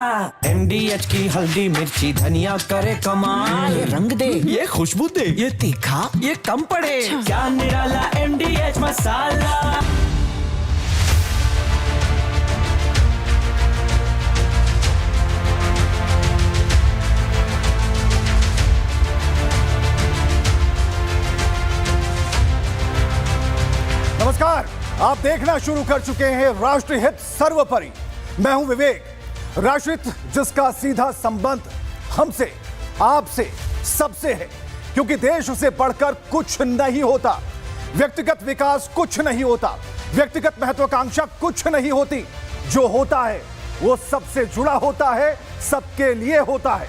MDH की हल्दी मिर्ची धनिया करे कमाल। ये रंग दे, ये खुशबू दे, ये तीखा, ये कम पड़े। क्या निराला MDH मसाला। नमस्कार, आप देखना शुरू कर चुके हैं राष्ट्रीय हित सर्वोपरि। मैं हूं विवेक। राष्ट्रहित जिसका सीधा संबंध हमसे, आपसे, सबसे है, क्योंकि देश से बढ़कर कुछ नहीं होता, व्यक्तिगत विकास कुछ नहीं होता, व्यक्तिगत महत्वाकांक्षा कुछ नहीं होती। जो होता है वो सबसे जुड़ा होता है, सबके लिए होता है।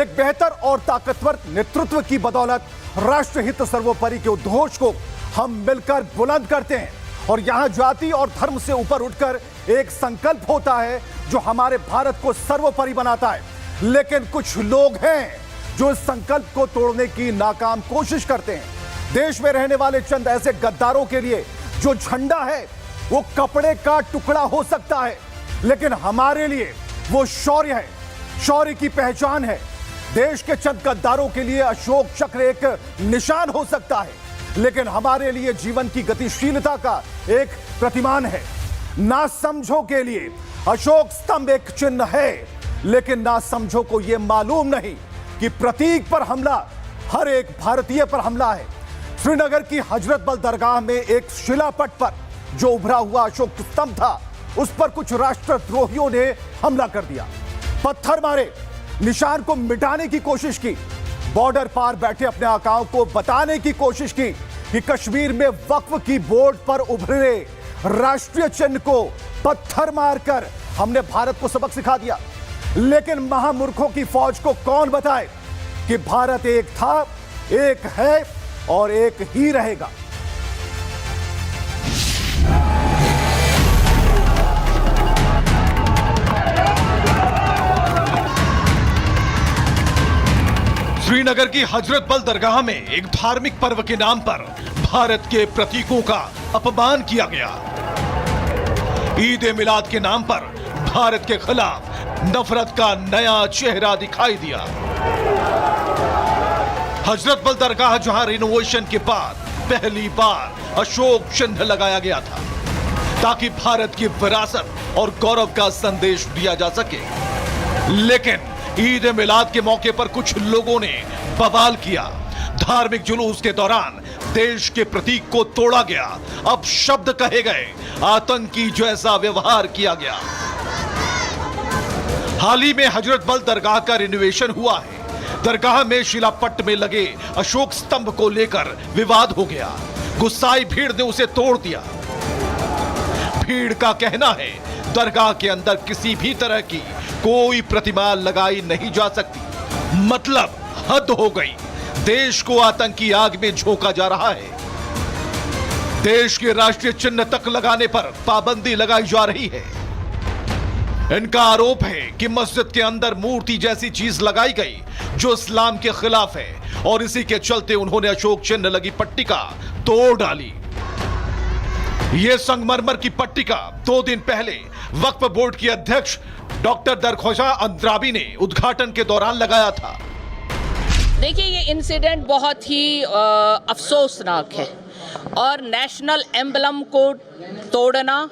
एक बेहतर और ताकतवर नेतृत्व की बदौलत राष्ट्रीय हित सर्वोपरि के उद्घोष को हम मिलकर बुलंद करते हैं और यहां जाति और धर्म से ऊपर उठकर एक संकल्प होता है जो हमारे भारत को सर्वोपरि बनाता है। लेकिन कुछ लोग हैं जो इस संकल्प को तोड़ने की नाकाम कोशिश करते हैं। देश में रहने वाले चंद ऐसे गद्दारों के लिए जो झंडा है वो कपड़े का टुकड़ा हो सकता है, लेकिन हमारे लिए वो शौर्य है, शौर्य की पहचान है। देश के चंद गद्दारों के लिए अशोक चक्र एक निशान हो सकता है, लेकिन हमारे लिए जीवन की गतिशीलता का एक प्रतिमान है। नासमझों के लिए अशोक स्तंभ एक चिन्ह है, लेकिन नासमझों को यह मालूम नहीं कि प्रतीक पर हमला हर एक भारतीय पर हमला है। श्रीनगर की हजरत बल दरगाह में एक शिलापट पर जो उभरा हुआ अशोक स्तंभ था, उस पर कुछ राष्ट्रद्रोहियों ने हमला कर दिया, पत्थर मारे, निशान को मिटाने की कोशिश की, बॉर्डर पार बैठे अपने आकाओं को बताने की कोशिश की कि कश्मीर में वक्फ की बोर्ड पर उभरे राष्ट्रीय चिन्ह को पत्थर मारकर हमने भारत को सबक सिखा दिया। लेकिन महामूर्खों की फौज को कौन बताए कि भारत एक था, एक है और एक ही रहेगा। श्रीनगर की हजरत बल दरगाह में एक धार्मिक पर्व के नाम पर भारत के प्रतीकों का अपमान किया गया। ईद ए मिलाद के नाम पर भारत के खिलाफ नफरत का नया चेहरा दिखाई दिया। हजरत बल दरगाह जहां रिनोवेशन के बाद पहली बार अशोक चिन्ह लगाया गया था ताकि भारत की विरासत और गौरव का संदेश दिया जा सके, लेकिन ईद ए मिलाद के मौके पर कुछ लोगों ने बवाल किया। धार्मिक जुलूस के दौरान देश के प्रतीक को तोड़ा गया, अब शब्द कहे गए, आतंकी जैसा व्यवहार किया गया। हाल ही में हजरत बल दरगाह का रिनोवेशन हुआ है। दरगाह में शिलापट्ट में लगे अशोक स्तंभ को लेकर विवाद हो गया। गुस्साई भीड़ ने उसे तोड़ दिया। भीड़ का कहना है दरगाह के अंदर किसी भी तरह की कोई प्रतिमा लगाई नहीं जा सकती। मतलब हद हो गई। देश को आतंकी आग में झोंका जा रहा है। देश के राष्ट्रीय चिन्ह तक लगाने पर पाबंदी लगाई जा रही है। इनका आरोप है कि मस्जिद के अंदर मूर्ति जैसी चीज लगाई गई जो इस्लाम के खिलाफ है और इसी के चलते उन्होंने अशोक चिन्ह लगी पट्टिका तोड़ डाली। यह संगमरमर की पट्टिका 2 दिन पहले वक्फ बोर्ड की अध्यक्ष डॉक्टर दरख्वाजा अंद्राबी ने उद्घाटन के दौरान लगाया था। देखिए, ये इंसिडेंट बहुत ही अफसोसनाक है और नेशनल एम्बलम को तोड़ना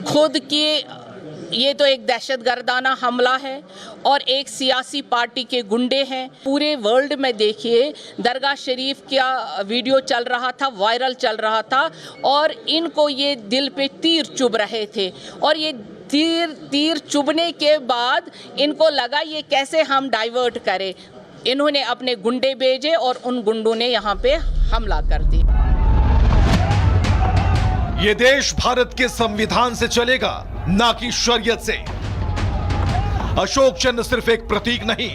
खुद के ये तो एक दहशतगर्दाना हमला है और एक सियासी पार्टी के गुंडे हैं। पूरे वर्ल्ड में देखिए, दरगाह शरीफ का वीडियो चल रहा था, वायरल चल रहा था और इनको ये दिल पे तीर चुभ रहे थे और ये तीर चुभने के बाद इनको लगा ये कैसे हम डाइवर्ट करें। इन्होंने अपने गुंडे भेजे और उन गुंडों ने यहाँ पे हमला कर दिया। ये देश भारत के संविधान से चलेगा, ना कि शरीयत से। अशोक चिन्ह सिर्फ एक प्रतीक नहीं,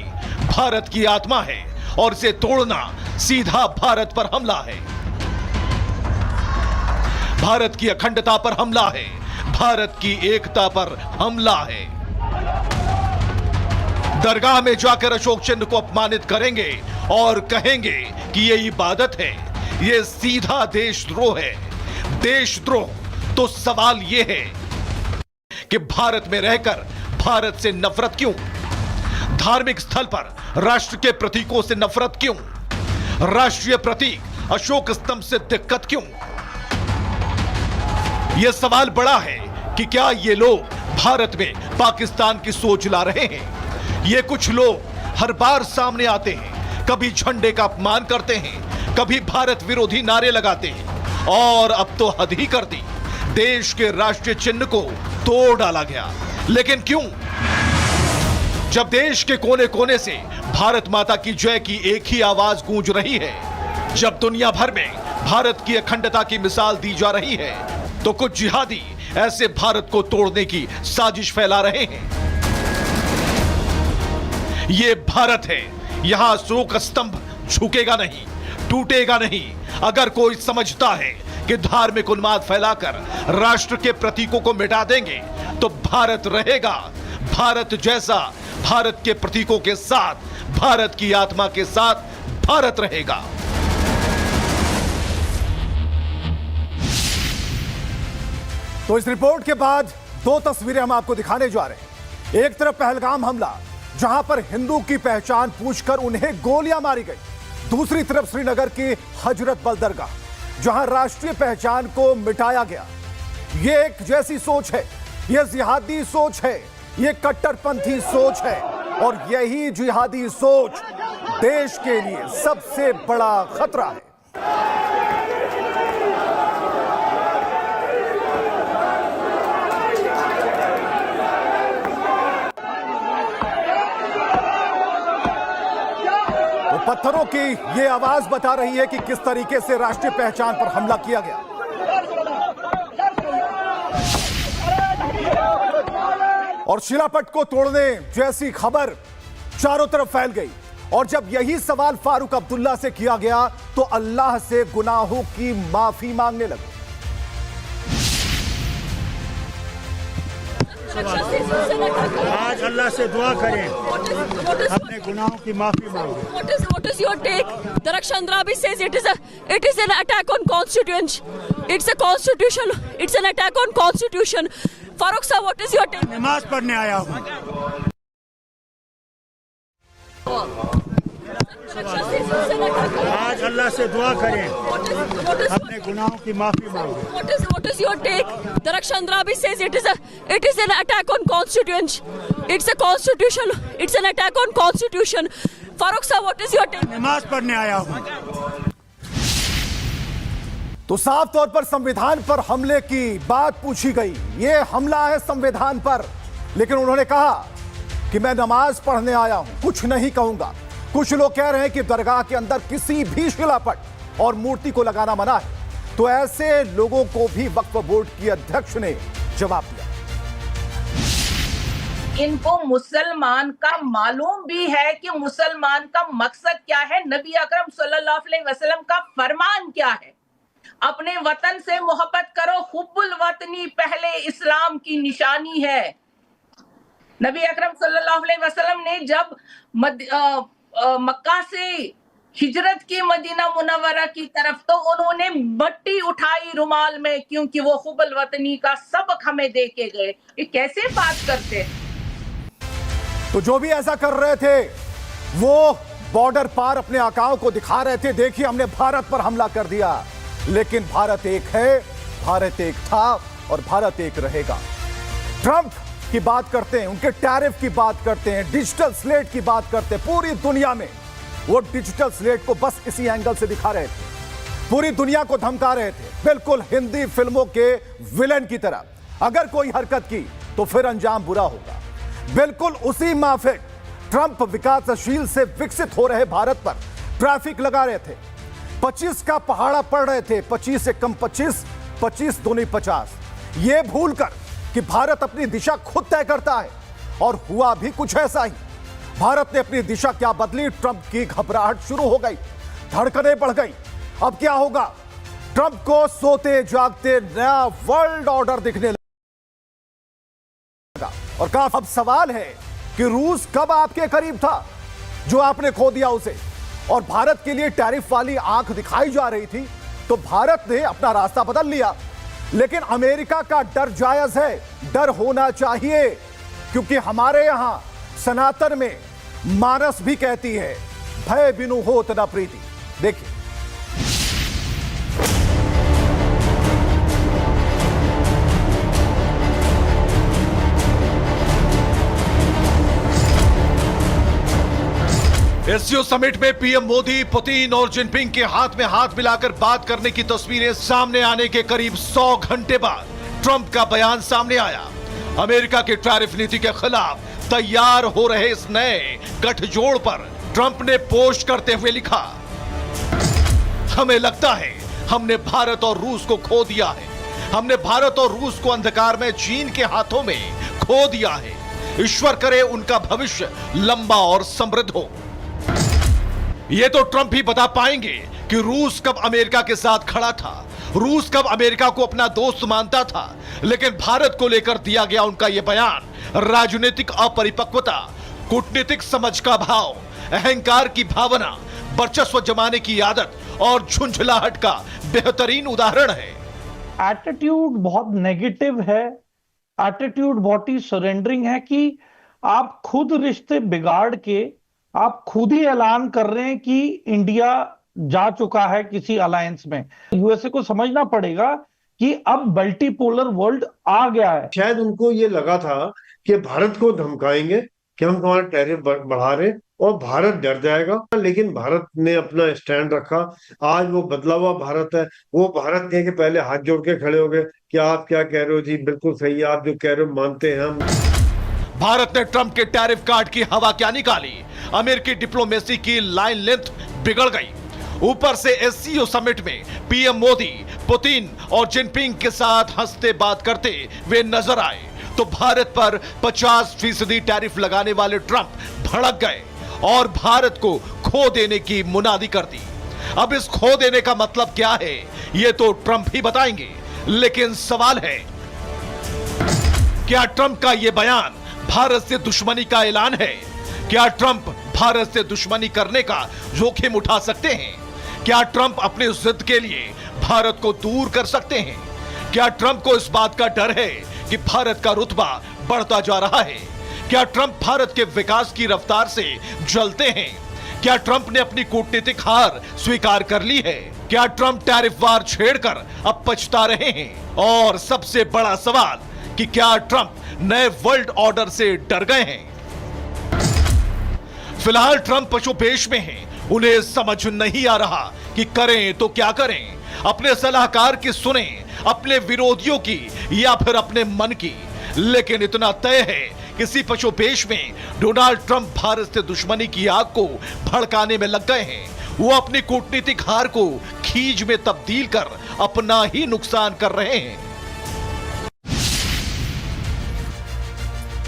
भारत की आत्मा है और इसे तोड़ना सीधा भारत पर हमला है। भारत की अखंडता पर हमला है, भारत की एकता पर हमला है। दरगाह में जाकर अशोक चिन्ह को अपमानित करेंगे और कहेंगे कि ये इबादत है, ये सीधा देशद्रोह है। देशद्रोह तो सवाल ये है कि भारत में रहकर भारत से नफरत क्यों? धार्मिक स्थल पर राष्ट्र के प्रतीकों से नफरत क्यों? राष्ट्रीय प्रतीक अशोक स्तंभ से दिक्कत क्यों? यह सवाल बड़ा है कि क्या ये लोग भारत में पाकिस्तान की सोच ला रहे हैं? ये कुछ लोग हर बार सामने आते हैं, कभी झंडे का अपमान करते हैं, कभी भारत विरोधी नारे लगाते हैं और अब तो हद ही कर दी, देश के राष्ट्रीय चिन्ह को तोड़ डाला गया। लेकिन क्यों? जब देश के कोने कोने से भारत माता की जय की एक ही आवाज गूंज रही है, जब दुनिया भर में भारत की अखंडता की मिसाल दी जा रही है, तो कुछ जिहादी ऐसे भारत को तोड़ने की साजिश फैला रहे हैं। ये भारत है, यहां अशोक स्तंभ झुकेगा नहीं, टूटेगा नहीं। अगर कोई समझता है कि धार्मिक उन्माद फैलाकर राष्ट्र के प्रतीकों को मिटा देंगे तो भारत रहेगा। भारत जैसा भारत के प्रतीकों के साथ, भारत की आत्मा के साथ भारत रहेगा। तो इस रिपोर्ट के बाद दो तस्वीरें हम आपको दिखाने जा रहे हैं। एक तरफ पहलगाम हमला, जहां पर हिंदू की पहचान पूछकर उन्हें गोलियां मारी गई। दूसरी तरफ श्रीनगर की हजरत बल दरगाह, जहां राष्ट्रीय पहचान को मिटाया गया। यह एक जैसी सोच है, यह जिहादी सोच है, यह कट्टरपंथी सोच है और यही जिहादी सोच देश के लिए सबसे बड़ा खतरा है। पत्थरों की यह आवाज बता रही है कि किस तरीके से राष्ट्रीय पहचान पर हमला किया गया। और शिलापट को तोड़ने जैसी खबर चारों तरफ फैल गई। और जब यही सवाल फारूक अब्दुल्ला से किया गया तो अल्लाह से गुनाहों की माफी मांगने लगे। आज अल्लाह से दुआ करें, अपने गुनाहों की माफी मांगे। What is your take? Daraksh Andrabi says it is an attack on constitution. It's a constitution. It's an attack on constitution. Farooq sir, what is your take? नमाज पढ़ने आया हूँ। आज अल्लाह से दुआ करें, अपने गुनाहों की माफी मांगे। What is your take? Daraksh Andrabi says it is an attack on constitution. It's a constitution. It's an attack on constitution. Farooq sir, what is your take? नमाज पढ़ने आया हूँ। तो साफ तौर पर संविधान पर हमले की बात पूछी गई। यह हमला है संविधान पर, लेकिन उन्होंने कहा कि मैं नमाज पढ़ने आया हूं, कुछ नहीं कहूंगा। कुछ लोग कह रहे हैं कि दरगाह के अंदर किसी भी शिलापट और मूर्ति को लगाना मना है। तो ऐसे लोगों को भी वक्फ बोर्ड की अध्यक्ष ने जवाब दिया। इनको मुसलमान का मालूम भी है कि मुसलमान का मकसद क्या है, नबी अकरम सल्लल्लाहु अलैहि वसल्लम का फरमान क्या है। अपने वतन से मोहब्बत करो, हुब्बुल वतनी पहले इस्लाम की निशानी है। नबी अकरम सल्लल्लाहु अलैहि वसल्लम ने जब मक्का से हिजरत की मदीना मुनव्वरा की तरफ, तो उन्होंने मट्टी उठाई रुमाल में, क्योंकि वो हुब्बुल वतनी का सबक हमें दे के गए। ये कैसे बात करते? तो जो भी ऐसा कर रहे थे वो बॉर्डर पार अपने आकाओं को दिखा रहे थे, देखिए हमने भारत पर हमला कर दिया। लेकिन भारत एक है, भारत एक था और भारत एक रहेगा। ट्रंप की बात करते हैं, उनके टैरिफ की बात करते हैं, डिजिटल स्लेट की बात करते हैं। पूरी दुनिया में वो डिजिटल स्लेट को बस इसी एंगल से दिखा रहे थे, पूरी दुनिया को धमका रहे थे, बिल्कुल हिंदी फिल्मों के विलेन की तरह। अगर कोई हरकत की तो फिर अंजाम बुरा होगा। बिल्कुल उसी माफिक ट्रंप विकासशील से विकसित हो रहे भारत पर ट्रैफिक लगा रहे थे। 25 का पहाड़ा पड़ रहे थे, 25 से कम 25, 25 दूनी 50। यह भूलकर कि भारत अपनी दिशा खुद तय करता है, और हुआ भी कुछ ऐसा ही। भारत ने अपनी दिशा क्या बदली, ट्रंप की घबराहट शुरू हो गई, धड़कनें बढ़ गई। अब क्या होगा? ट्रंप को सोते जागते नया वर्ल्ड ऑर्डर दिखने लगा। और काफ अब सवाल है कि रूस कब आपके करीब था जो आपने खो दिया उसे, और भारत के लिए टैरिफ वाली आंख दिखाई जा रही थी तो भारत ने अपना रास्ता बदल लिया। लेकिन अमेरिका का डर जायज है, डर होना चाहिए, क्योंकि हमारे यहां सनातन में मानस भी कहती है, भय बिनु होत न प्रीति। देखिए, एससीओ समिट में पीएम मोदी, पुतिन और जिनपिंग के हाथ में हाथ मिलाकर बात करने की तस्वीरें सामने आने के करीब 100 घंटे बाद ट्रंप का बयान सामने आया। अमेरिका की टैरिफ नीति के खिलाफ तैयार हो रहे इस नए गठजोड़ पर ट्रंप ने पोस्ट करते हुए लिखा, हमें लगता है हमने भारत और रूस को खो दिया है। हमने भारत और रूस को अंधकार में चीन के हाथों में खो दिया है। ईश्वर करे उनका भविष्य लंबा और समृद्ध हो। ये तो ट्रंप ही बता पाएंगे कि रूस कब अमेरिका के साथ खड़ा था, रूस कब अमेरिका को अपना दोस्त मानता था। लेकिन भारत को लेकर दिया गया उनका यह बयान राजनीतिक अपरिपक्वता, कूटनीतिक समझ का भाव, अहंकार की भावना, वर्चस्व जमाने की आदत और झुंझलाहट का बेहतरीन उदाहरण है। एटीट्यूड बहुत नेगेटिव है, एटीट्यूड बहुत ही सरेंडरिंग है कि आप खुद रिश्ते बिगाड़ के आप खुद ही ऐलान कर रहे हैं कि इंडिया जा चुका है किसी अलायंस में। यूएसए को समझना पड़ेगा कि अब मल्टीपोलर वर्ल्ड आ गया है। शायद उनको ये लगा था कि भारत को धमकाएंगे कि हम तुम्हारा टैरिफ बढ़ा रहे और भारत डर जाएगा, लेकिन भारत ने अपना स्टैंड रखा। आज वो बदला हुआ भारत है। वो भारत नहीं है कि पहले हाथ जोड़ के खड़े हो गए कि आप क्या कह रहे हो जी, बिल्कुल सही है, आप जो कह रहे हो मानते हैं हम। भारत ने ट्रंप के टैरिफ कार्ड की हवा क्या निकाली, अमेरिकी डिप्लोमेसी की लाइन लेंथ बिगड़ गई। ऊपर से एससीओ समिट में पीएम मोदी, पुतिन और जिनपिंग के साथ हंसते बात करते वे नजर आए तो भारत पर 50% टैरिफ लगाने वाले ट्रंप भड़क गए और भारत को खो देने की मुनादी कर दी। अब इस खो देने का मतलब क्या है, ये तो ट्रंप ही बताएंगे। लेकिन सवाल है, क्या ट्रंप का यह बयान भारत से दुश्मनी का ऐलान है? क्या ट्रंप भारत से दुश्मनी करने का जोखिम उठा सकते हैं? क्या ट्रंप अपनी जिद के लिए भारत को दूर कर सकते हैं? क्या ट्रंप को इस बात का डर है कि भारत का रुतबा बढ़ता जा रहा है? क्या ट्रंप भारत के विकास की रफ्तार से जलते हैं? क्या ट्रंप ने अपनी कूटनीतिक हार स्वीकार कर ली है? क्या ट्रंप टैरिफ वार छेड़कर अब पछता रहे हैं? और सबसे बड़ा सवाल कि क्या ट्रंप नए वर्ल्ड ऑर्डर से डर गए हैं? फिलहाल ट्रंप पशुपेश में हैं। उन्हें समझ नहीं आ रहा कि करें तो क्या करें। अपने सलाहकार की सुने, अपने विरोधियों की या फिर अपने मन की। लेकिन इतना तय है, किसी पशुपेश में डोनाल्ड ट्रंप भारत से दुश्मनी की आग को भड़काने में लग गए हैं। वो अपनी कूटनीतिक हार को खींच में तब्दील कर अपना ही नुकसान कर रहे हैं।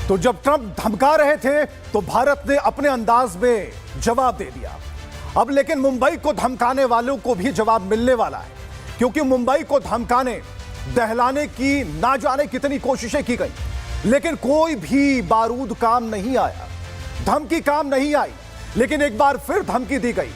तो जब ट्रंप धमका रहे थे तो भारत ने अपने अंदाज में जवाब दे दिया। अब लेकिन मुंबई को धमकाने वालों को भी जवाब मिलने वाला है, क्योंकि मुंबई को धमकाने, दहलाने की ना जाने कितनी कोशिशें की गई, लेकिन कोई भी बारूद काम नहीं आया, धमकी काम नहीं आई। लेकिन एक बार फिर धमकी दी गई,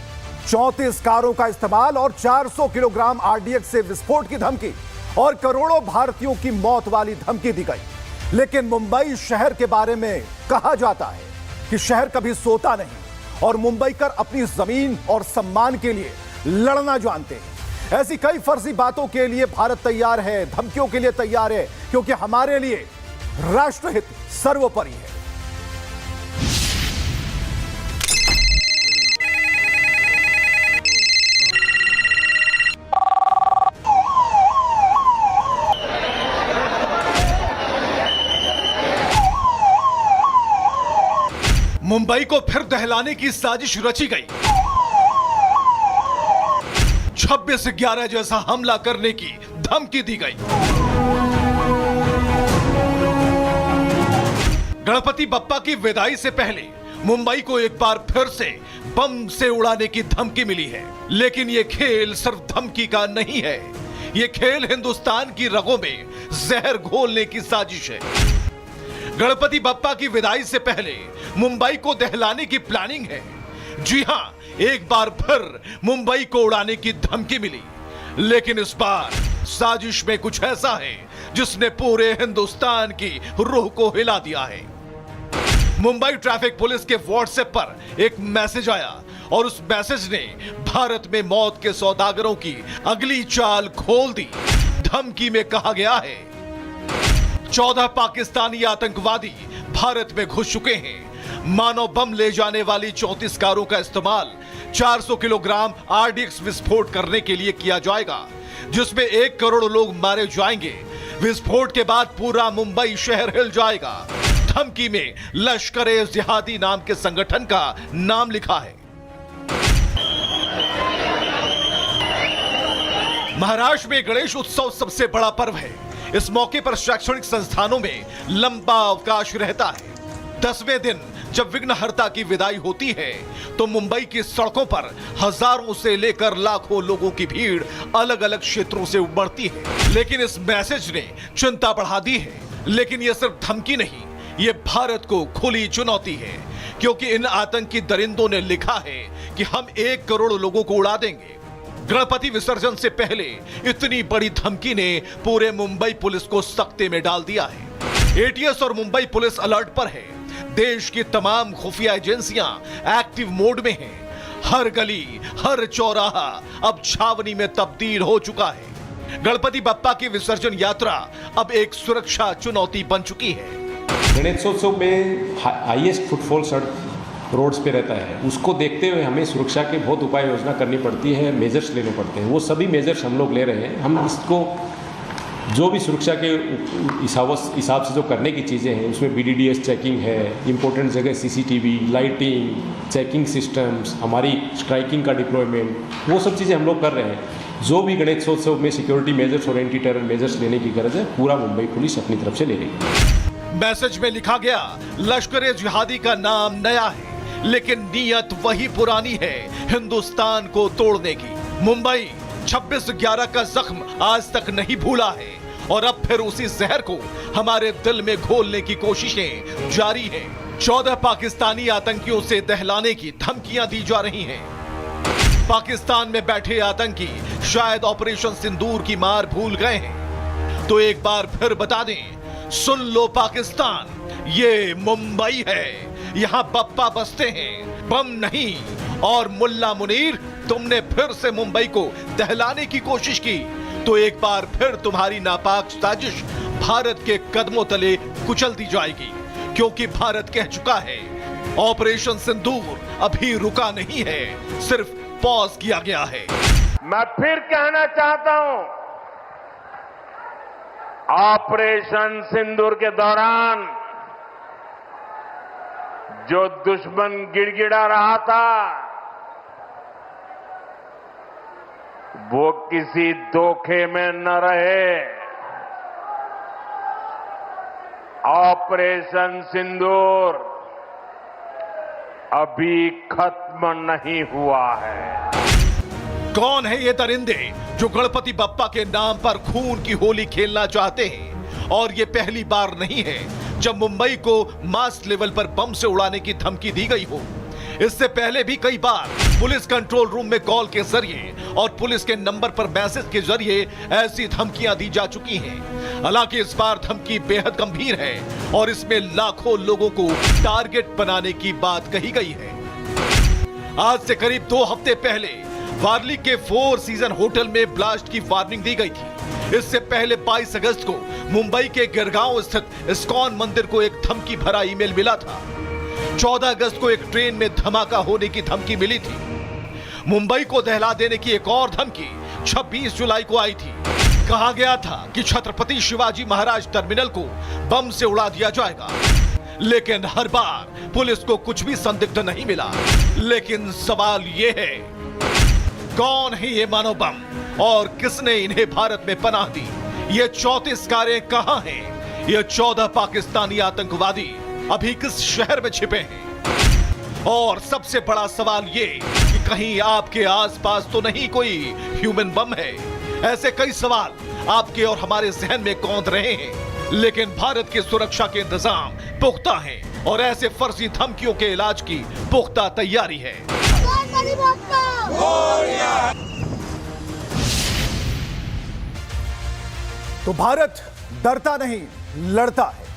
34 कारों का इस्तेमाल और 400 किलोग्राम आरडीएक्स से विस्फोट की धमकी और करोड़ों भारतीयों की मौत वाली धमकी दी गई। लेकिन मुंबई शहर के बारे में कहा जाता है कि शहर कभी सोता नहीं और मुंबईकर अपनी जमीन और सम्मान के लिए लड़ना जानते हैं। ऐसी कई फर्जी बातों के लिए भारत तैयार है, धमकियों के लिए तैयार है, क्योंकि हमारे लिए राष्ट्रहित सर्वोपरि है। मुंबई को फिर दहलाने की साजिश रची गई। 26/11 जैसा हमला करने की धमकी दी गई। गणपति बप्पा की विदाई से पहले मुंबई को एक बार फिर से बम से उड़ाने की धमकी मिली है। लेकिन यह खेल सिर्फ धमकी का नहीं है, यह खेल हिंदुस्तान की रगों में जहर घोलने की साजिश है। गणपति बप्पा की विदाई से पहले मुंबई को दहलाने की प्लानिंग है। जी हां, एक बार फिर मुंबई को उड़ाने की धमकी मिली। लेकिन इस बार साजिश में कुछ ऐसा है जिसने पूरे हिंदुस्तान की रूह को हिला दिया है। मुंबई ट्रैफिक पुलिस के व्हाट्सएप पर एक मैसेज आया और उस मैसेज ने भारत में मौत के सौदागरों की अगली चाल खोल दी। धमकी में कहा गया है 14 पाकिस्तानी आतंकवादी भारत में घुस चुके हैं। मानव बम ले जाने वाली 34 कारों का इस्तेमाल 400 किलोग्राम आरडीएक्स विस्फोट करने के लिए किया जाएगा, जिसमें 1 करोड़ लोग मारे जाएंगे। विस्फोट के बाद पूरा मुंबई शहर हिल जाएगा। धमकी में लश्कर-ए-जिहादी नाम के संगठन का नाम लिखा है। महाराष्ट्र में गणेश उत्सव सबसे बड़ा पर्व है। इस मौके पर शैक्षणिक संस्थानों में लंबा अवकाश रहता है। 10वें दिन जब विघ्नहर्ता की विदाई होती है तो मुंबई की सड़कों पर हजारों से लेकर लाखों लोगों की भीड़ अलग अलग क्षेत्रों से उमड़ती है। लेकिन इस मैसेज ने चिंता बढ़ा दी है। लेकिन यह सिर्फ धमकी नहीं, ये भारत को खुली चुनौती है, क्योंकि इन आतंकी दरिंदों ने लिखा है कि हम 1 करोड़ लोगों को उड़ा देंगे। गणपति विसर्जन से पहले इतनी बड़ी धमकी ने पूरे मुंबई पुलिस को सख्ते में डाल दिया है। एटीएस और मुंबई पुलिस अलर्ट पर है। देश की तमाम खुफिया एजेंसियां एक्टिव मोड में हैं। हर गली, हर चौराहा अब छावनी में तब्दील हो चुका है। गणपति बप्पा की विसर्जन यात्रा अब एक सुरक्षा चुनौती बन चुकी है। गणेशोत्सव में हाईएस्ट फुटफॉल सड़क रोड्स पे रहता है। उसको देखते हुए हमें सुरक्षा के बहुत उपाय योजना करनी पड़ती है, मेजर्स लेने पड़ते हैं। वो सभी मेजर्स हम लोग ले रहे हैं। हम इसको जो भी सुरक्षा के हिसाब से जो करने की चीज़ें हैं उसमें BDDS चेकिंग है, इंपॉर्टेंट जगह CCTV, लाइटिंग, चेकिंग सिस्टम्स, हमारी स्ट्राइकिंग का डिप्लॉयमेंट, वो सब चीज़ें हम लोग कर रहे हैं। जो भी गणेशोत्सव में सिक्योरिटी मेजर्स और एंटी टेरर मेजर्स लेने की गरज है, पूरा मुंबई पुलिस अपनी तरफ से ले रही है। मैसेज में लिखा गया लश्कर-ए-जिहादी का नाम नया है, लेकिन नीयत वही पुरानी है, हिंदुस्तान को तोड़ने की। मुंबई 26/11 का जख्म आज तक नहीं भूला है और अब फिर उसी जहर को हमारे दिल में घोलने की कोशिशें जारी हैं। 14 पाकिस्तानी आतंकियों से दहलाने की धमकियां दी जा रही हैं। पाकिस्तान में बैठे आतंकी शायद ऑपरेशन सिंदूर की मार भूल गए हैं। तो एक बार फिर बता दें, सुन लो पाकिस्तान, ये मुंबई है, यहाँ बप्पा बसते हैं, बम नहीं। और मुल्ला मुनीर, तुमने फिर से मुंबई को दहलाने की कोशिश की तो एक बार फिर तुम्हारी नापाक साजिश भारत के कदमों तले कुचल दी जाएगी, क्योंकि भारत कह चुका है ऑपरेशन सिंदूर अभी रुका नहीं है, सिर्फ पॉज किया गया है। मैं फिर कहना चाहता हूं, ऑपरेशन सिंदूर के दौरान जो दुश्मन गिड़गिड़ा रहा था वो किसी धोखे में न रहे। ऑपरेशन सिंदूर अभी खत्म नहीं हुआ है। कौन है ये दरिंदे जो गणपति बप्पा के नाम पर खून की होली खेलना चाहते हैं? और ये पहली बार नहीं है जब मुंबई को मास लेवल पर बम से उड़ाने की धमकी दी गई हो। इससे पहले भी कई बार पुलिस कंट्रोल रूम में कॉल के जरिए और पुलिस के नंबर पर मैसेज के जरिए ऐसी धमकियां दी जा चुकी हैं। हालांकि इस बार धमकी बेहद गंभीर है और इसमें लाखों लोगों को टारगेट बनाने की बात कही गई है। आज से करीब 2 हफ्ते पहले वारली के 4 सीजन होटल में ब्लास्ट की वार्निंग दी गई थी। इससे पहले 22 अगस्त को मुंबई के गिरगांव स्थित इस्कॉन मंदिर को एक धमकी भरा ईमेल मिला था। 14 अगस्त को एक ट्रेन में धमाका होने की धमकी मिली थी। मुंबई को दहला देने की एक और धमकी 26 जुलाई को आई थी। कहा गया था कि छत्रपति शिवाजी महाराज टर्मिनल को बम से उड़ा दिया जाएगा, लेकिन हर बार पुलिस को कुछ भी संदिग्ध नहीं मिला। लेकिन सवाल यह है, कौन है ये मानव बम और किसने इन्हें भारत में पनाह दी? ये 34 कारें कहां हैं? ये 14 पाकिस्तानी आतंकवादी अभी किस शहर में छिपे हैं? और सबसे बड़ा सवाल ये कि कहीं आपके आसपास तो नहीं कोई ह्यूमन बम है? ऐसे कई सवाल आपके और हमारे जहन में कौंध रहे हैं। लेकिन भारत की सुरक्षा के इंतजाम पुख्ता हैं और ऐसे फर्जी धमकियों के इलाज की पुख्ता तैयारी है। तो भारत डरता नहीं, लड़ता है।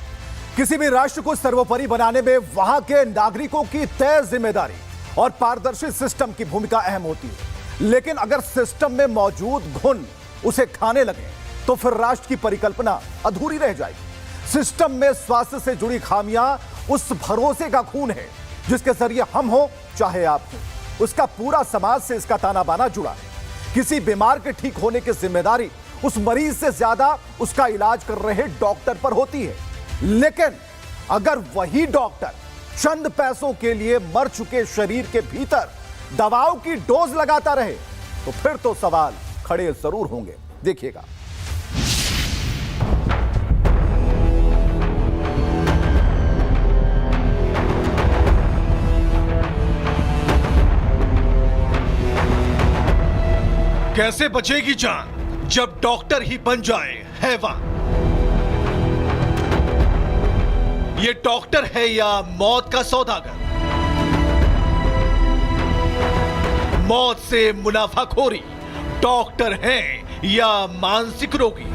किसी भी राष्ट्र को सर्वोपरि बनाने में वहां के नागरिकों की तय जिम्मेदारी और पारदर्शी सिस्टम की भूमिका अहम होती है। लेकिन अगर सिस्टम में मौजूद घुन उसे खाने लगे तो फिर राष्ट्र की परिकल्पना अधूरी रह जाएगी। सिस्टम में स्वास्थ्य से जुड़ी खामियां उस भरोसे का खून है जिसके जरिए हम हो चाहे आप हो, उसका पूरा समाज से इसका ताना बाना जुड़ा है। किसी बीमार के ठीक होने की जिम्मेदारी उस मरीज से ज्यादा उसका इलाज कर रहे डॉक्टर पर होती है। लेकिन अगर वही डॉक्टर चंद पैसों के लिए मर चुके शरीर के भीतर दवाओं की डोज लगाता रहे तो फिर तो सवाल खड़े जरूर होंगे। देखिएगा। कैसे बचेगी जान जब डॉक्टर ही बन जाए हैवान? ये डॉक्टर है या मौत का सौदागर? मौत से मुनाफाखोरी डॉक्टर हैं या मानसिक रोगी?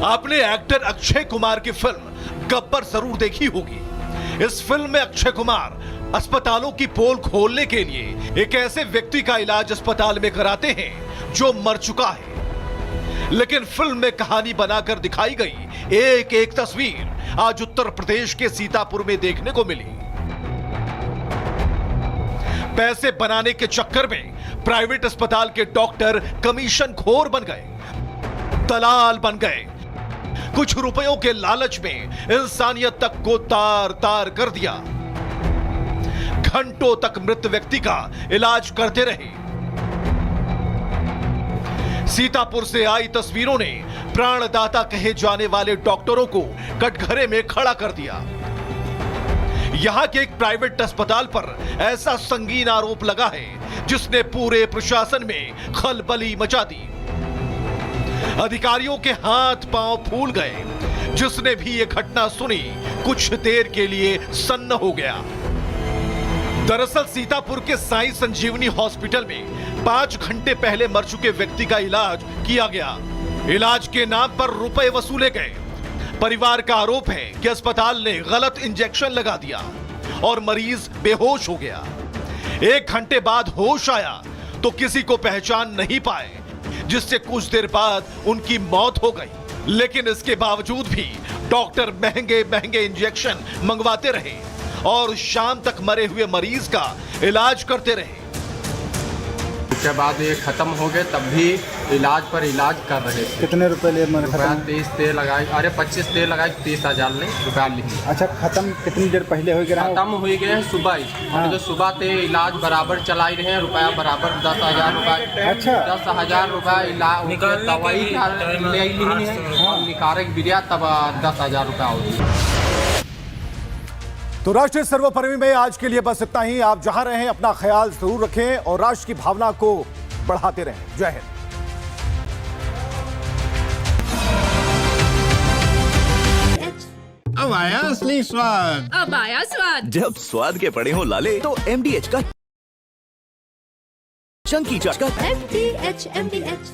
आपने एक्टर अक्षय कुमार की फिल्म गब्बर जरूर देखी होगी। इस फिल्म में अक्षय कुमार अस्पतालों की पोल खोलने के लिए एक ऐसे व्यक्ति का इलाज अस्पताल में कराते हैं जो मर चुका है। लेकिन फिल्म में कहानी बनाकर दिखाई गई एक एक तस्वीर आज उत्तर प्रदेश के सीतापुर में देखने को मिली। पैसे बनाने के चक्कर में प्राइवेट अस्पताल के डॉक्टर कमीशन खोर बन गए, दलाल बन गए। कुछ रुपयों के लालच में इंसानियत तक को तार तार कर दिया। घंटों तक मृत व्यक्ति का इलाज करते रहे। सीतापुर से आई तस्वीरों ने प्राणदाता कहे जाने वाले डॉक्टरों को कटघरे में खड़ा कर दिया। यहां के एक प्राइवेट अस्पताल पर ऐसा संगीन आरोप लगा है जिसने पूरे प्रशासन में खलबली मचा दी। अधिकारियों के हाथ पांव फूल गए। जिसने भी यह घटना सुनी कुछ देर के लिए सन्न हो गया। दरअसल सीतापुर के साई संजीवनी हॉस्पिटल में 5 घंटे पहले मर चुके व्यक्ति का इलाज किया गया। इलाज के नाम पर रुपए वसूले गए। परिवार का आरोप है कि अस्पताल ने गलत इंजेक्शन लगा दिया और मरीज बेहोश हो गया। 1 घंटे बाद होश आया तो किसी को पहचान नहीं पाए, जिससे कुछ देर बाद उनकी मौत हो गई। लेकिन इसके बावजूद भी डॉक्टर महंगे महंगे इंजेक्शन मंगवाते रहे और शाम तक मरे हुए मरीज का इलाज करते रहे। उसके बाद ये खत्म हो गए तब भी इलाज पर इलाज कर रहे थे। कितने रुपए ले? रुपया 30 ते लगाए, अरे 25 ते लगाए, 30,000 ले रुपया लिए। अच्छा, खत्म कितनी देर पहले हो गया? खत्म हो गए हैं सुबह ही। हाँ। जो सुबह ते इलाज बराबर चलाई रहे हैं, रुपया बराबर 10,000 रुपया। अच्छा, 10,000 रुपया इलाज दवाई ले है, निकारे बिरिया तब 10,000 रुपया होगी। तो राष्ट्रीय सर्वोपरि में आज के लिए बस इतना ही। आप जहां रहें अपना ख्याल जरूर रखें और राष्ट्र की भावना को बढ़ाते रहें। जय हिंद। अब आया असली स्वाद। अब आया स्वाद। जब स्वाद के पड़े हो लाले तो MDH का चंकी चटका। MDH